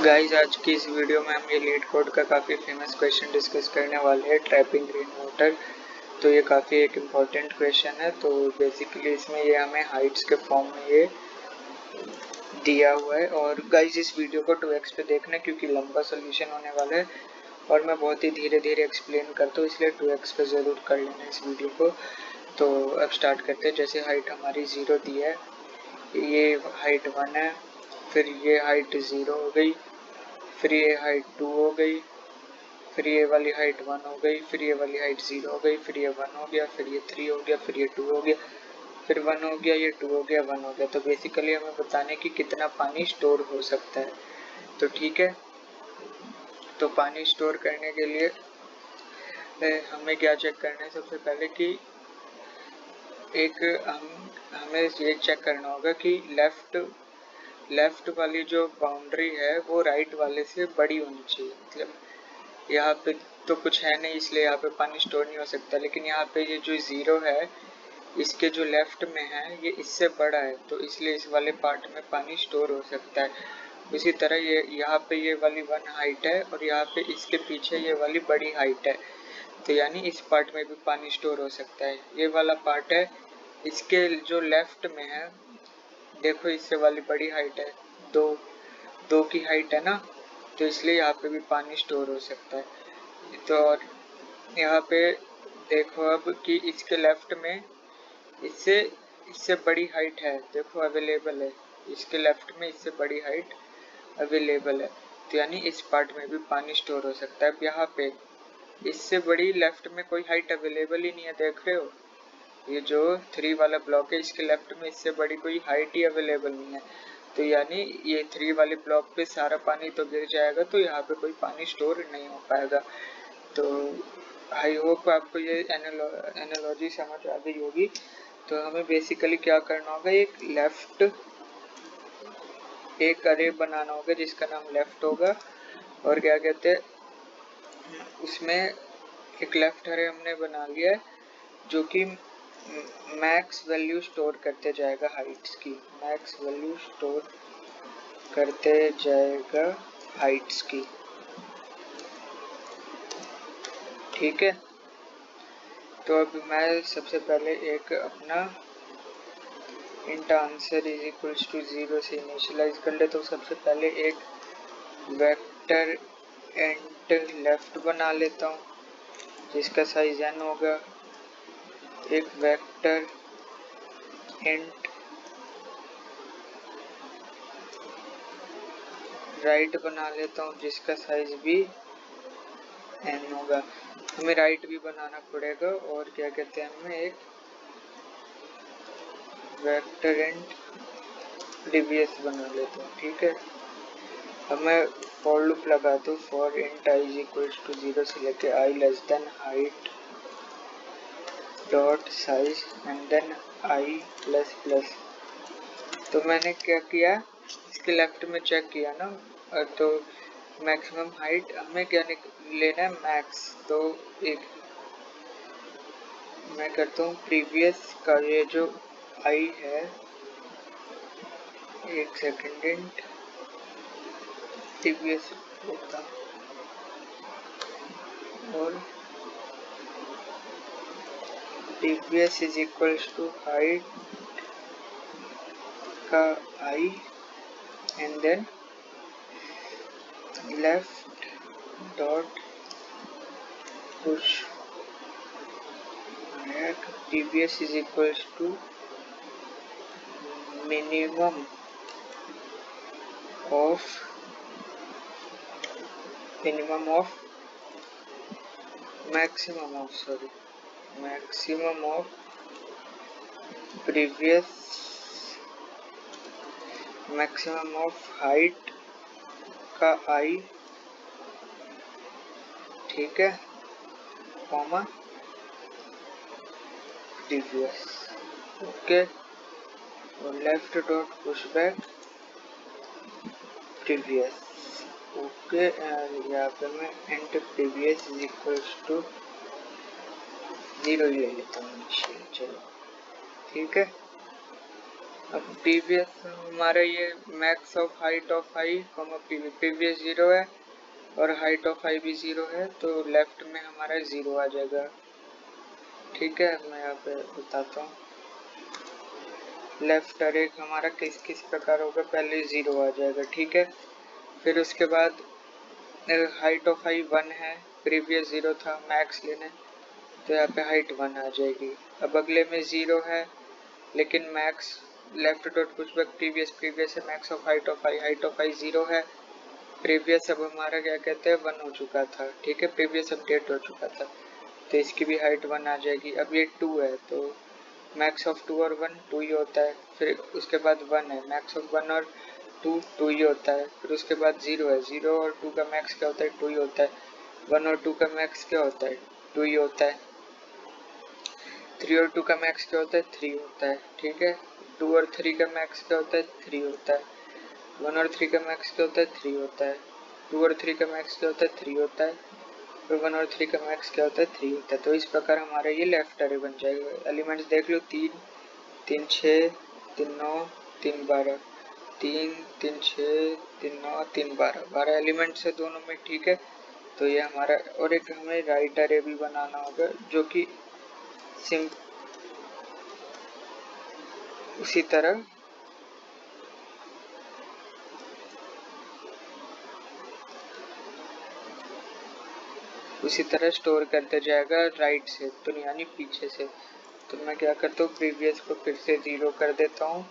Guys आज की इस वीडियो में हम ये लीड कोड का काफ़ी फेमस क्वेश्चन डिस्कस करने वाले हैं, ट्रैपिंग रेन वाटर। तो ये काफ़ी एक इम्पॉर्टेंट क्वेश्चन है। तो बेसिकली इसमें ये हमें हाइट्स के फॉर्म में ये दिया हुआ है। और गाइस इस वीडियो को 2x पे देखना क्योंकि लंबा सोल्यूशन होने वाला है और मैं बहुत ही धीरे धीरे एक्सप्लेन करता हूँ, इसलिए 2x पे ज़रूर कर लेना इस वीडियो को। तो अब स्टार्ट करते हैं। जैसे हाइट हमारी 0 दी है, ये हाइट 1 है, फिर ये हाइट 0 हो गई, फिर ये हाइट 2 हो गई, फिर ये वाली हाइट 1 हो गई, फिर ये वाली हाइट 0 हो गई, फिर ये 1 हो गया, फिर ये 3 हो गया, फिर ये 2 हो गया, फिर 1 हो गया, ये 2 हो गया, 1 हो गया। तो बेसिकली हमें बताने कि कितना पानी स्टोर हो सकता है। तो ठीक है, तो पानी स्टोर करने के लिए हमें क्या चेक करना है सबसे पहले कि हमें ये चेक करना होगा कि लेफ्ट वाली जो बाउंड्री है वो राइट वाले से बड़ी होनी चाहिए। मतलब यहाँ पे तो कुछ है नहीं, इसलिए यहाँ पे पानी स्टोर नहीं हो सकता, लेकिन यहाँ पे ये जो 0 है इसके जो लेफ्ट में है ये इससे बड़ा है, तो इसलिए इस वाले पार्ट में पानी स्टोर हो सकता है। इसी तरह ये यहाँ पे ये वाली 1 हाइट है और यहाँ पे इसके पीछे ये वाली बड़ी हाइट है, तो यानी इस पार्ट में भी पानी स्टोर हो सकता है। ये वाला पार्ट है, इसके जो लेफ्ट में है, देखो इससे वाली बड़ी हाइट है, दो की हाइट है ना, तो इसलिए यहाँ पे भी पानी स्टोर हो सकता है। तो और यहाँ पे देखो अब कि इसके लेफ्ट में इससे बड़ी हाइट है, देखो अवेलेबल है, इसके लेफ्ट में इससे बड़ी हाइट अवेलेबल है, तो यानी इस पार्ट में भी पानी स्टोर हो सकता है। अब यहाँ पे इससे बड़ी लेफ्ट में कोई हाइट अवेलेबल ही नहीं है, देख रहे हो ये जो 3 वाला ब्लॉक है इसके लेफ्ट में इससे बड़ी कोई हाइट ही अवेलेबल नहीं है, तो यानी ये 3 वाले ब्लॉक पे सारा पानी तो गिर जाएगा, तो यहाँ पे कोई पानी स्टोर नहीं हो पाएगा। तो आई होप आपको ये एनालॉजी समझ आ गई होगी। तो हमें बेसिकली क्या करना होगा, एक अरे बनाना होगा जिसका नाम लेफ्ट होगा, और क्या कहते हैं उसमें एक लेफ्ट अरे हमने बना लिया है जो कि मैक्स वैल्यू स्टोर करते जाएगा हाइट्स की, मैक्स वैल्यू स्टोर करते जाएगा हाइट्स की। ठीक है, तो अब मैं सबसे पहले एक अपना int answer is equals to 0 से इनिशियलाइज कर ले। तो सबसे पहले एक वेक्टर इंट लेफ्ट बना लेता हूँ जिसका साइज n होगा। एक वेक्टर इंट राइट बना लेता हूँ जिसका साइज भी n होगा। हमें राइट भी बनाना पड़ेगा, और क्या कहते हैं हमें एक वेक्टर इंट प्रीवियस बना लेता हूँ। ठीक है, अब मैं फॉर लूप लगा दूँ, for int i is equals to 0 से लेके i less than height dot size and then i plus plus. तो मैंने क्या किया, इसके लेफ्ट में चेक किया ना, तो मैक्सिमम हाइट हमें क्या लेना है, मैक्स। तो एक मैं करता हूँ प्रीवियस का ये जो आई है, एक सेकेंड, इंट प्रीवियस होता और previous is equals to height का i and then left dot push previous is equals to minimum of maximum of previous maximum of height का आई, ठीक है, कॉमा प्रीवियस। ओके, और left dot push back previous. Okay, यहाँ पे मैं int previous is equals to 0 ले लेता हूँ। चलो ठीक है, अब प्रीवियस हमारा ये max of height of i comma previous 0 है और हाइट ऑफ आई भी 0 है, तो लेफ्ट में हमारा 0 आ जाएगा। ठीक है, मैं यहाँ पे बताता हूँ। लेफ्ट अरे हमारा किस किस प्रकार होगा, पहले 0 आ जाएगा। ठीक है, फिर उसके बाद हाइट ऑफ आई 1 है, प्रीवियस 0 था, मैक्स लेना है तो यहाँ पे हाइट 1 आ जाएगी। अब अगले में 0 है लेकिन max left dot pushback previous है, मैक्स ऑफ आई 0 है, प्रीवियस अब हमारा क्या कहते हैं 1 हो चुका था। ठीक है, प्रीवियस अपडेट हो चुका था तो इसकी भी हाइट 1 आ जाएगी। अब ये 2 है तो मैक्स ऑफ 2 और 1 2 ही होता है, फिर उसके बाद 1 है, मैक्स ऑफ 1 और 2 2 ही होता है, फिर उसके बाद 0 है, 0 और 2 का मैक्स क्या होता है 2 ही होता है, 1 और 2 का मैक्स क्या होता है 2 ही होता है, 3 और 2 का मैक्स क्या होता है 3 होता है। ठीक है, 2 और 3 का मैक्स क्या होता है 3 होता है, 1 और 3 का मैक्स क्या होता है 3 होता है, 2 और 3 का मैक्स क्या होता है 3 होता है, फिर 1 और 3 का मैक्स क्या होता है 3 होता है। तो इस प्रकार हमारा ये लेफ्ट अरे बन जाएगा। एलिमेंट्स देख लो, 3 3 6 3 9 3 12, 3 3 6 3 9 3 12, 12 एलिमेंट्स है दोनों में। ठीक है, तो ये हमारा, और एक हमें राइट अरे भी बनाना होगा जो कि सिम उसी तरह स्टोर करते जाएगा राइट से, तो यानी पीछे से। तो मैं क्या करता हूँ, प्रीवियस को फिर से 0 कर देता हूँ।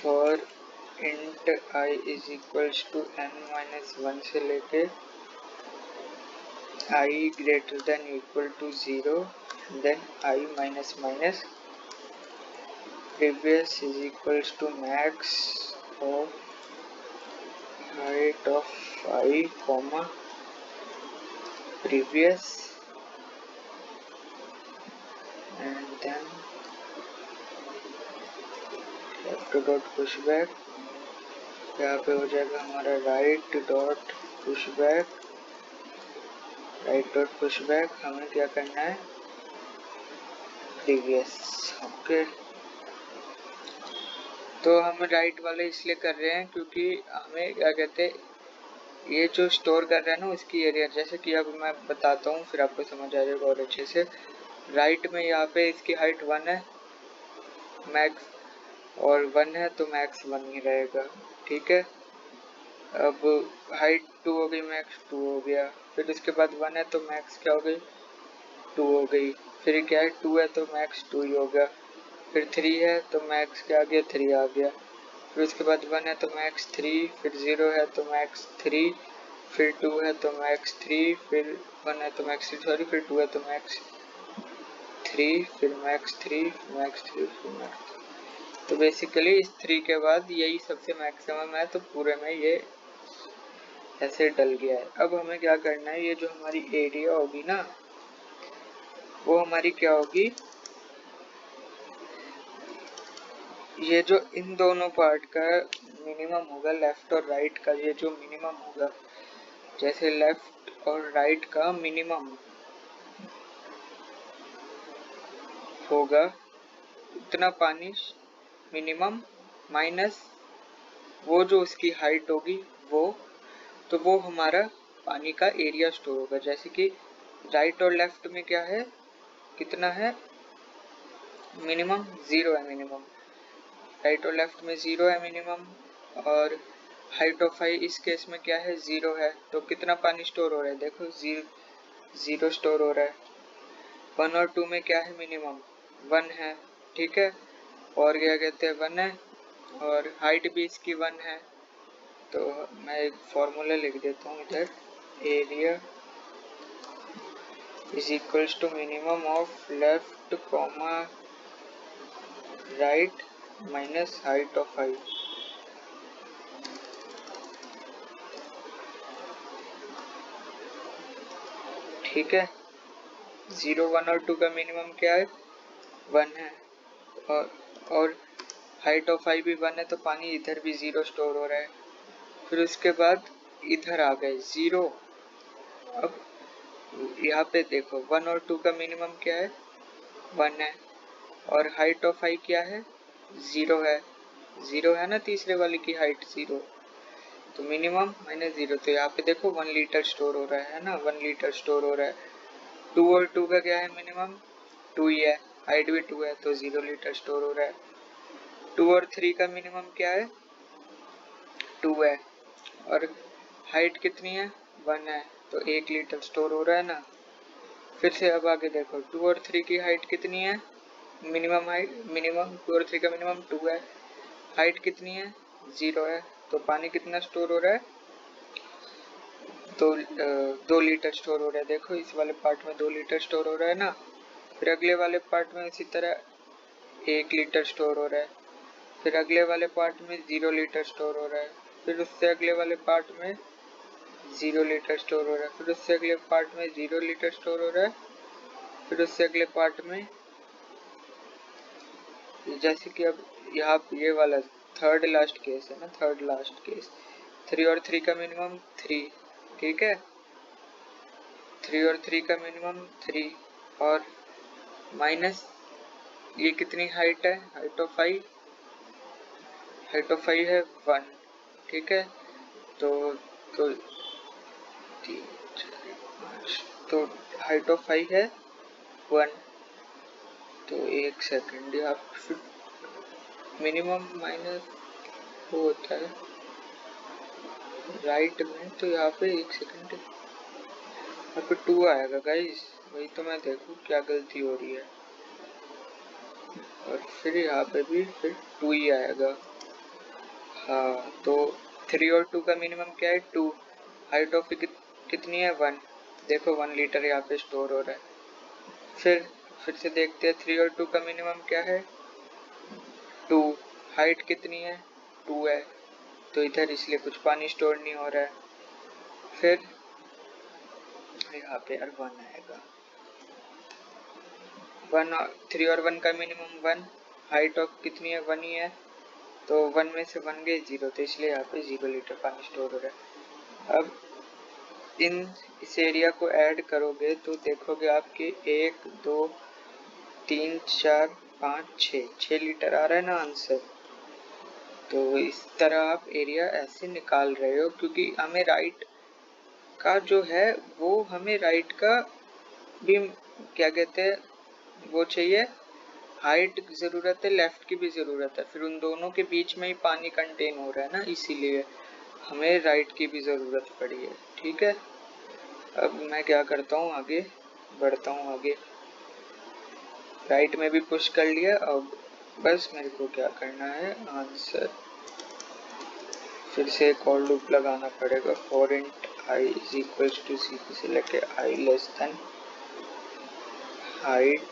For int i is equals to n-1 से लेके i greater than equal to 0, then i minus minus previous is equals to max of height of i comma previous and then left dot push back, यहाँ पे हो जाएगा हमारा right dot pushback, हमें क्या करना है प्रीवियस। ओके, तो हम राइट वाले इसलिए कर रहे हैं क्योंकि हमें क्या कहते हैं, ये जो स्टोर कर रहे हैं ना उसकी एरिया, जैसे कि अब मैं बताता हूँ फिर आपको समझ आ जाएगा और अच्छे से। राइट में यहाँ पे इसकी हाइट 1 है मैक्स, और 1 है तो मैक्स 1 ही रहेगा। ठीक है, अब हाइट 2 हो गई, मैक्स 2 हो गया, फिर उसके बाद 1 है तो मैक्स क्या हो गई 2 हो गई, फिर क्या है 2 है तो मैक्स 2 ही हो गया, फिर 3 है तो मैक्स क्या आ गया 3 आ गया, फिर उसके बाद 1 है तो मैक्स 3, फिर 0 है तो मैक्स 3, फिर 2 है तो मैक्स 3, फिर 1 है तो मैक्स 3 सॉरी, फिर 2 है तो मैक्स 3, फिर मैक्स 3, मैक्स 3, फिर मैक्स 3। तो बेसिकली इस 3 के बाद यही सबसे मैक्सिमम है, तो पूरे में ये ऐसे डल गया है। अब हमें क्या करना है, ये जो हमारी एरिया होगी ना वो हमारी क्या होगी, ये जो इन दोनों पार्ट का मिनिमम होगा, लेफ्ट और राइट का ये जो मिनिमम होगा, जैसे लेफ्ट और राइट का मिनिमम होगा उतना पानी मिनिमम माइनस वो जो उसकी हाइट होगी वो, तो वो हमारा पानी का एरिया स्टोर होगा। जैसे कि राइट और लेफ्ट में क्या है, कितना है मिनिमम 0 है, मिनिमम राइट और लेफ्ट में 0 है मिनिमम, और हाइट ऑफ आई इस केस में क्या है 0 है, तो कितना पानी स्टोर हो रहा है देखो 0 स्टोर हो रहा है। 1 और 2 में क्या है मिनिमम 1 है। ठीक है, और क्या कहते हैं 1 है और हाइट भी इसकी 1 है, तो मैं एक फॉर्मूला लिख देता हूँ इधर, area is equals to minimum of left comma right minus height of i. ठीक है, 0 1 और 2 का मिनिमम क्या है 1 है, और हाइट ऑफ आई भी 1 है, तो पानी इधर भी 0 स्टोर हो रहा है। फिर उसके बाद इधर आ गए 0। अब यहाँ पे देखो 1 और 2 का मिनिमम क्या है 1 है, और हाइट ऑफ आई क्या है 0 है, जीरो है ना, तीसरे वाले की हाइट जीरो, तो मिनिमम माइनस जीरो। तो यहाँ पे देखो 1 लीटर स्टोर हो रहा है ना, 1 लीटर स्टोर हो रहा है। 2 और 2 का क्या है मिनिमम, 2 ही है, हाइट भी 2 है, तो 0 लीटर स्टोर हो रहा है। 2 और 3 का मिनिमम क्या है, 2 है, और हाइट कितनी है, 1 है, तो 1 लीटर स्टोर हो रहा है ना। फिर से अब आगे देखो, 2 और 3 की हाइट कितनी है, मिनिमम हाइट, मिनिमम 2 और 3 का मिनिमम 2 है, हाइट कितनी है, 0 है, तो पानी कितना स्टोर हो रहा है, तो 2 लीटर स्टोर हो रहा है। देखो इस वाले पार्ट में 2 लीटर स्टोर हो रहा है ना। फिर अगले वाले पार्ट में इसी तरह 1 लीटर स्टोर हो रहा है। फिर अगले वाले पार्ट में 0 लीटर स्टोर हो रहा है। फिर उससे अगले वाले पार्ट में 0 लीटर स्टोर हो रहा है। फिर उससे अगले पार्ट में 0 लीटर स्टोर हो रहा है। फिर उससे अगले पार्ट में, जैसे कि अब यहाँ ये वाला थर्ड लास्ट केस है ना, थर्ड लास्ट केस, 3 और 3 का मिनिमम 3, ठीक है, 3 और 3 का मिनिमम 3, और माइनस ये कितनी हाइट है, हाइट ऑफ 5, हाइट ऑफ 5 है 1, ठीक है, तो तो तो हाइट ऑफ 5 है 1, तो एक सेकंड, आप मिनिमम माइनस वो होता है राइट में, तो यहाँ पे एक सेकंड, यहाँ पे 2 आएगा गाइस, वही तो मैं देखूँ क्या गलती हो रही है, और फिर यहाँ पे भी फिर 2 ही आएगा। हाँ, तो 3 और 2 का मिनिमम क्या है, 2, हाइट ऑफ कितनी है 1, देखो 1 लीटर यहाँ पे स्टोर हो रहा है। फिर से देखते हैं 3 और 2 का मिनिमम क्या है, 2, हाइट कितनी है 2 है, तो इधर इसलिए कुछ पानी स्टोर नहीं हो रहा है। फिर यहाँ पे यार 1 आएगा, 3 और 1 का मिनिमम 1, हाइट ऑफ कितनी है 1 ही है, तो 1 में से 1 गए 0, तो इसलिए यहाँ पे 0 लीटर पानी स्टोर हो रहा है। अब इस एरिया को ऐड करोगे तो देखोगे आपके 1 2 3 4 5 6 लीटर आ रहा है ना आंसर। तो इस तरह आप एरिया ऐसे निकाल रहे हो, क्योंकि हमें राइट का जो है वो हमें राइट का भी क्या कहते हैं वो चाहिए, हाइट जरूरत है, लेफ्ट की भी जरूरत है, फिर उन दोनों के बीच में ही पानी कंटेन हो रहा है ना, इसीलिए हमें राइट की भी जरूरत पड़ी है, ठीक है। अब मैं क्या करता हूँ, आगे बढ़ता हूँ, आगे राइट में भी पुश कर लिया। अब बस मेरे को क्या करना है, आंसर फिर से एक और लूप लगाना पड़ेगा, for int i is equal to C P से लेके i less than height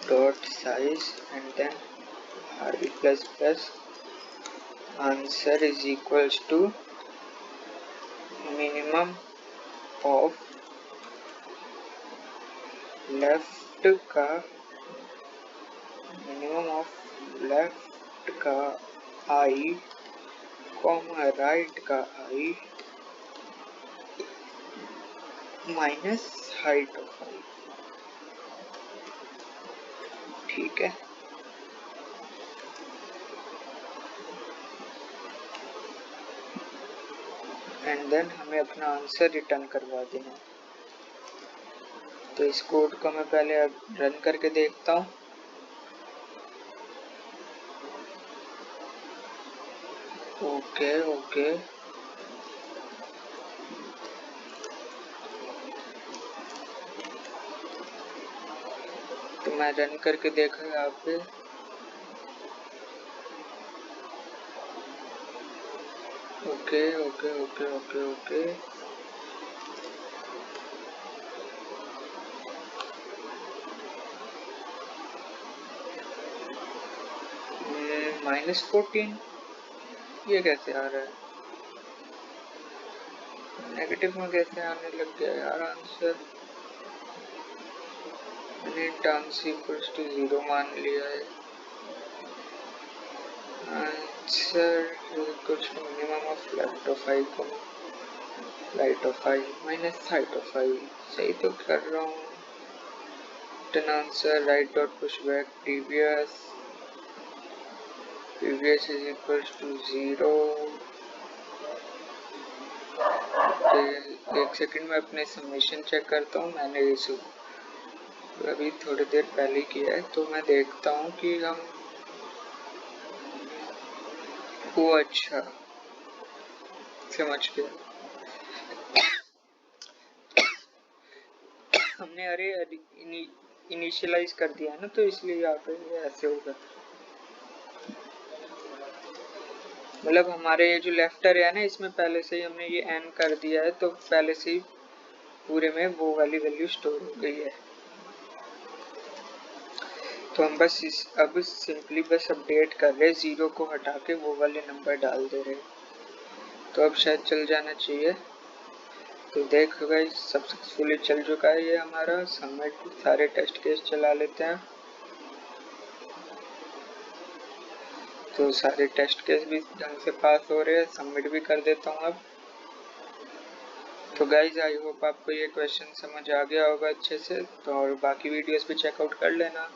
dot size and then i plus plus answer is equal to minimum of left का, मिनिमम ऑफ लेफ्ट का आई कॉमा राइट का i minus height of i, ठीक है। And then हमें अपना answer return करवा देना। तो इस कोड को मैं पहले अब रन करके देखता हूँ। ओके ओके, तो मैं रन करके देखा यहाँ पे, okay okay okay okay okay, -14, ये कैसे आ रहा है, नेगेटिव में कैसे आने लग गया यार आंसर, मैंने टर्म्स इक्वल्स टू 0 मान लिया है। Answer equals to minimum of left of i को right of i minus height of i, सही तो कर रहा हूँ। Return answer right dot push back previous previous is equals to 0। एक सेकंड में अपने समेशन चेक करता हूँ। मैंने इस अभी थोड़ी देर पहले किया है, तो मैं देखता हूँ कि हम वो अच्छा समझ गया। हमने अरे इनिशियलाइज कर दिया है ना, तो इसलिए यहाँ पे ऐसे होगा। मतलब हमारे ये जो लेफ्ट अरे है ना, इसमें पहले से ही हमने ये n कर दिया है, तो पहले से ही पूरे में वो वाली वैल्यू स्टोर हो गई है। तो हम बस अब सिंपली बस अपडेट कर रहे, 0 को हटा के वो वाले नंबर डाल दे रहे, तो अब शायद चल जाना चाहिए। तो देखो गाइस, सक्सेसफुली चल चुका है ये हमारा। सबमिट सारे टेस्ट केस चला लेते हैं, तो सारे टेस्ट केस भी ढंग से पास हो रहे हैं। सबमिट भी कर देता हूँ अब। तो गाइज आई होप आपको ये क्वेश्चन समझ आ गया होगा अच्छे से। तो और बाकी वीडियोस भी चेकआउट कर लेना,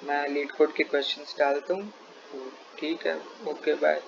मैं लीड कोड के क्वेश्चंस डालता हूँ। तो ठीक है, ओके बाय।